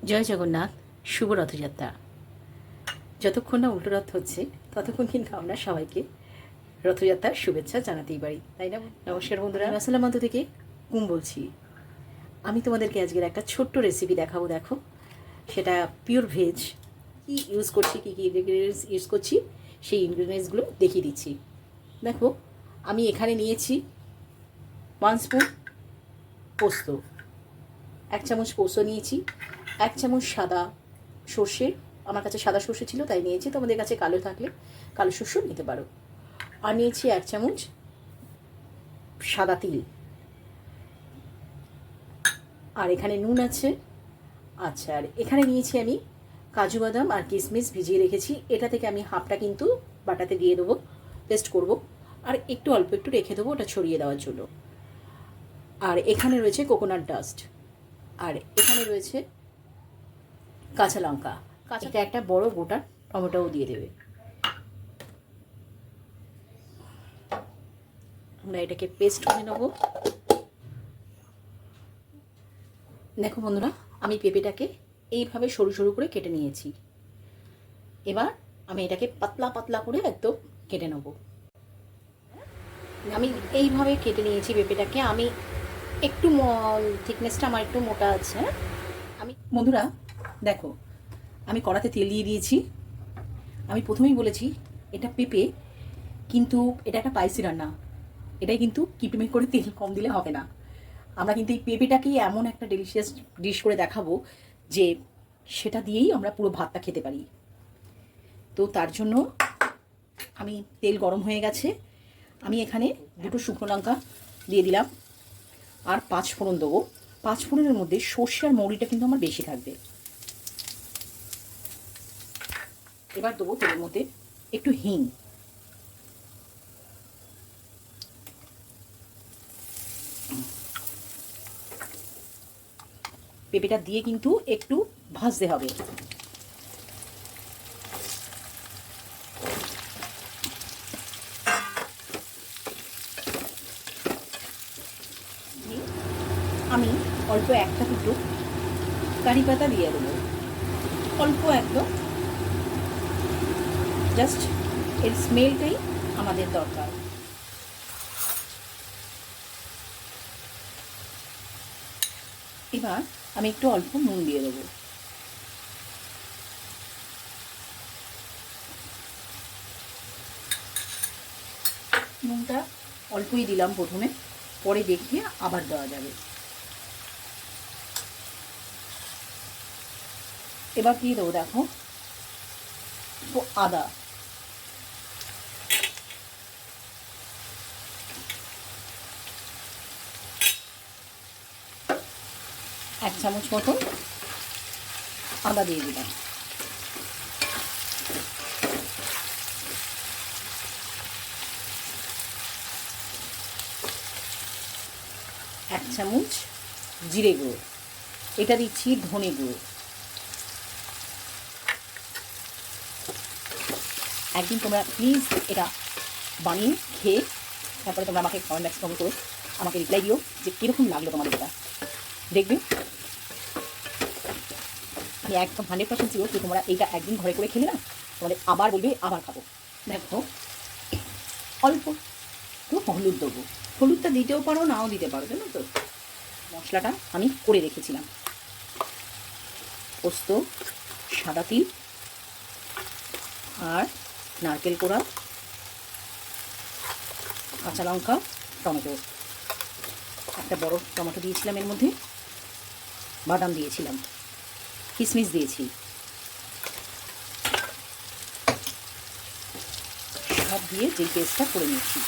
জয় জগন্নাথ। শুভ রথযাত্রা। যতক্ষণ না উল্টো রথ হচ্ছে ততক্ষণ কিন্তু আমরা সবাইকে রথযাত্রার শুভেচ্ছা জানাতেই পারি, তাই না? নমস্কার বন্ধুরা, আসসালামান্ত থেকে কুম বলছি। আমি তোমাদেরকে আজকের একটা ছোট্ট রেসিপি দেখাবো। দেখো, সেটা পিওর ভেজ। কি ইউজ করছি, কী কী ইনগ্রিডিয়েন্টস ইউজ করছি, সেই ইনগ্রিডিয়েন্টসগুলো দেখিয়ে দিচ্ছি। দেখো, আমি এখানে নিয়েছি 1 স্পুন পোস্ত, 1 চামচ পোস্ত নিয়েছি, 1 চামচ সাদা সর্ষে। আমার কাছে সাদা সর্ষে ছিল তাই নিয়েছি, তোমাদের কাছে কালো থাকলে কালো সর্ষেও নিতে পারো। আর নিয়েছি 1 চামচ সাদা তিল। আর এখানে নুন আছে। আচ্ছা, আর এখানে নিয়েছি আমি কাজু বাদাম আর কিশমিশ ভিজিয়ে রেখেছি। এটা থেকে আমি হাফটা কিন্তু বাটাতে দিয়ে দেবো, পেস্ট করব। আর একটু অল্প একটু রেখে দেবো ওটা ছড়িয়ে দেওয়ার জন্য। আর এখানে রয়েছে কোকোনাট ডাস্ট। আর এখানে রয়েছে কাঁচা লঙ্কা। এটা একটা বড় গোটা টমেটোও দিয়ে দেবে। আমরা এটাকে পেস্ট করে নেব। দেখো বন্ধুরা, আমি পেঁপেটাকে এইভাবে সরু সরু করে কেটে নিয়েছি। এবার আমি এটাকে পাতলা পাতলা করে একদম কেটে নেব। আমি এইভাবে কেটে নিয়েছি পেঁপেটাকে। আমি একটু থিকনেসটা আমার একটু মোটা আছে। আমি বন্ধুরা দেখো, আমি কড়াতে তেল দিয়ে দিয়েছি। আমি প্রথমেই বলেছি এটা পেঁপে, কিন্তু এটা একটা স্পাইসি রান্না। এটাই কিন্তু কিপটিমে করে তেল কম দিলে হবে না। আমরা কিন্তু এই পেঁপেটাকেই এমন একটা ডেলিশিয়াস ডিশ করে দেখাবো যে সেটা দিয়েই আমরা পুরো ভাতটা খেতে পারি। তো তার জন্য আমি তেল গরম হয়ে গেছে, আমি এখানে 2টো শুকনো লঙ্কা দিয়ে দিলাম আর 5 ফোড়ন দেবো। 5 ফোড়নের মধ্যে সর্ষে আর মৌরিটা কিন্তু আমার বেশি থাকবে। এবার দেবো তেলের মধ্যে একটু হিং। পেঁপেটা দিয়ে কিন্তু একটু ভাজতে হবে। আমি অল্প একটা দুটো কারি পাতা দিয়ে দেবো, অল্প একদম, জাস্ট এর স্মেলটাই আমাদের দরকার। এবার আমি একটু অল্প নুন দিয়ে দেবো। নুনটা অল্পই দিলাম প্রথমে, পরে দেখিয়ে আবার দেওয়া যাবে। এবার দিয়ে দেবো দেখো তো আদা, এক চামচ মতো আদা দিয়ে দিলাম। এক চামচ জিরে গুঁড়ো, এটা দিচ্ছি ধনে গুঁড়ো। একদিন তোমরা প্লিজ এটা বানিয়ে খেয়ে তারপরে তোমরা আমাকে কমেন্ট বক্সে কমেন্ট করো, আমাকে রিপ্লাই দিও যে কীরকম লাগলো তোমাদের এটা। দেখবে আমি একদম 100% শিওর যে তোমরা এইটা একদিন ঘরে করে খেলে না, তোমাদের আবার বলবে আবার খাবো। দেখো, অল্প একটু হলুদ দেবো। হলুদটা দিতেও পারো, নাও দিতে পারো, জানো তো। মশলাটা আমি করে রেখেছিলাম, পোস্ত, সাদা তিল আর নারকেল কোড়া, কাঁচা লঙ্কা, টমেটো, একটা বড় টমেটো দিয়েছিলাম, এর মধ্যে বাদাম দিয়েছিলাম, কিশমিশ দিয়েছি, সব দিয়ে যেই পেস্টটা করে নিয়েছি।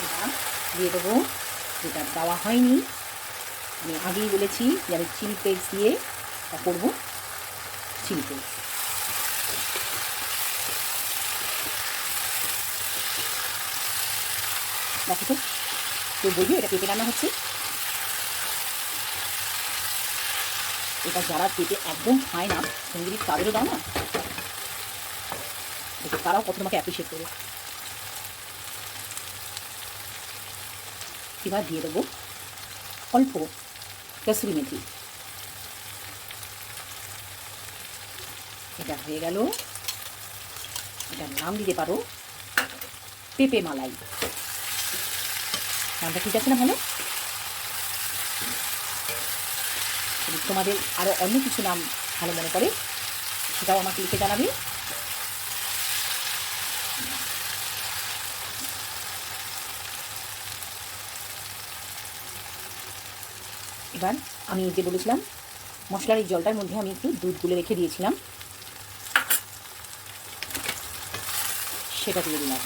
এবার দিয়ে দেবো যেটা দেওয়া হয়নি, আমি আগেই বলেছি যে আমি চিলি ফ্লেক্স দিয়ে তা করবো, চিলি ফ্লেক্স। দেখো তো, কেউ বলবে এটা পেঁপে রান্না হচ্ছে। এটা যারা পেঁপে একদম খায় না তুমি যদি তাদেরও দাও না, তারাও কত তোমাকে অ্যাপ্রিসিয়েট করবে। এবার দিয়ে দেবো অল্প কসুরি মেথি। এটা হয়ে গেল। এটার নাম দিতে পারো পেঁপে মালাই। নামটা ঠিক আছে না ভালো? তোমাদের আরও অন্য কিছু নাম ভালো মনে করে সেটাও আমাকে লিখে জানাবে। এবার আমি যে বলেছিলাম মশলার এই জলটার মধ্যে আমি একটু দুধ গুলে রেখে দিয়েছিলাম, সেটা দিয়ে দিলাম।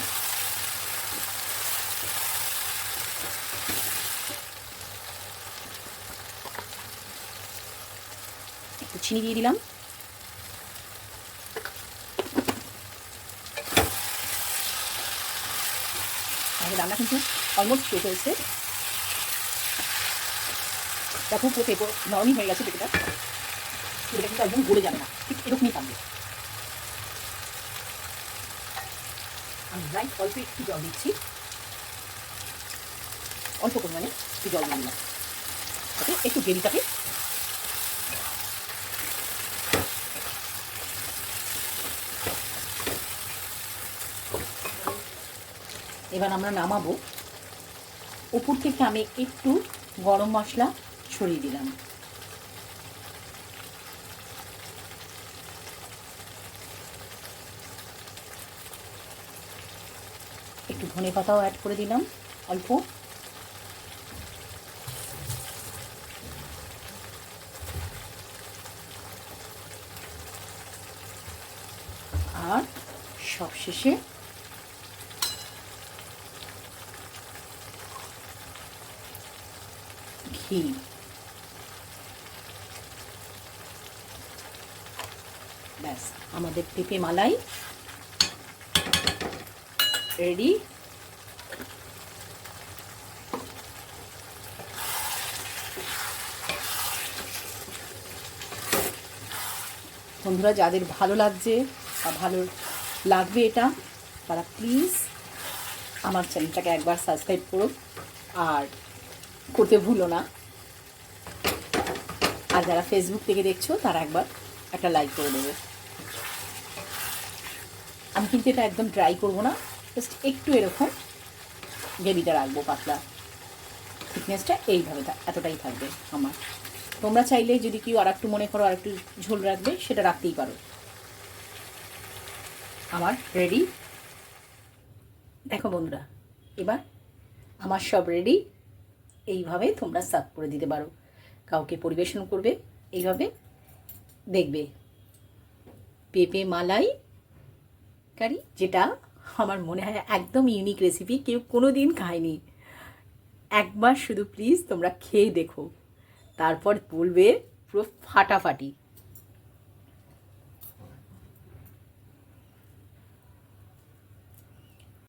একটু চিনি দিয়ে দিলাম। আমাদের রান্না কিন্তু অলমোস্ট শেষ হয়েছে। দেখো পুরো পেঁপে নরমই হয়ে গেছে। পেঁপেটা কিন্তু একদম গলে যাবে না, ঠিক এরকমই থাকবে। আমি রাইট অল্প একটু জল দিচ্ছি, অল্প পরিমাণে একটু জল দিয়ে দিলাম তাতে একটু গ্রেভিটাকে এবার আমরা নামাবো। উপর থেকে আমি একটু গরম মশলা ছড়িয়ে দিলাম। একটু ধনে পাতাও অ্যাড করে দিলাম অল্প। আর সবশেষে ঘি। ব্যাস আমাদের পেঁপে মালাই রেডি। বন্ধুরা যাদের ভালো লাগছে বা ভালো লাগবে এটা, তারা প্লিজ আমার চ্যানেলটাকে একবার সাবস্ক্রাইব করো আর করতে ভুলো না। আর যারা ফেসবুক থেকে দেখছো তারা একবার একটা লাইক করে দেবে। আমি কিন্তু এটা একদম ড্রাই করবো না, জাস্ট একটু এরকম গ্রেভিটা রাখবো, পাতলা থিকনেসটা এইভাবে এতটাই থাকবে আমার। তোমরা চাইলে যদি কেউ আর একটু মনে করো আর একটু ঝোল রাখবে সেটা রাখতেই পারো। আমার রেডি। দেখো বন্ধুরা, এবার আমার সব রেডি। এইভাবে তোমরা সার্ভ করে দিতে পারো, কাউকে পরিবেশন করবে এইভাবে, দেখবে পেঁপে মালাই কারি, যেটা আমার মনে হয় একদম ইউনিক রেসিপি, কেউ কোনো দিন খায়নি। একবার শুধু প্লিজ তোমরা খেয়ে দেখো, তারপর বলবে পুরো ফাটাফাটি।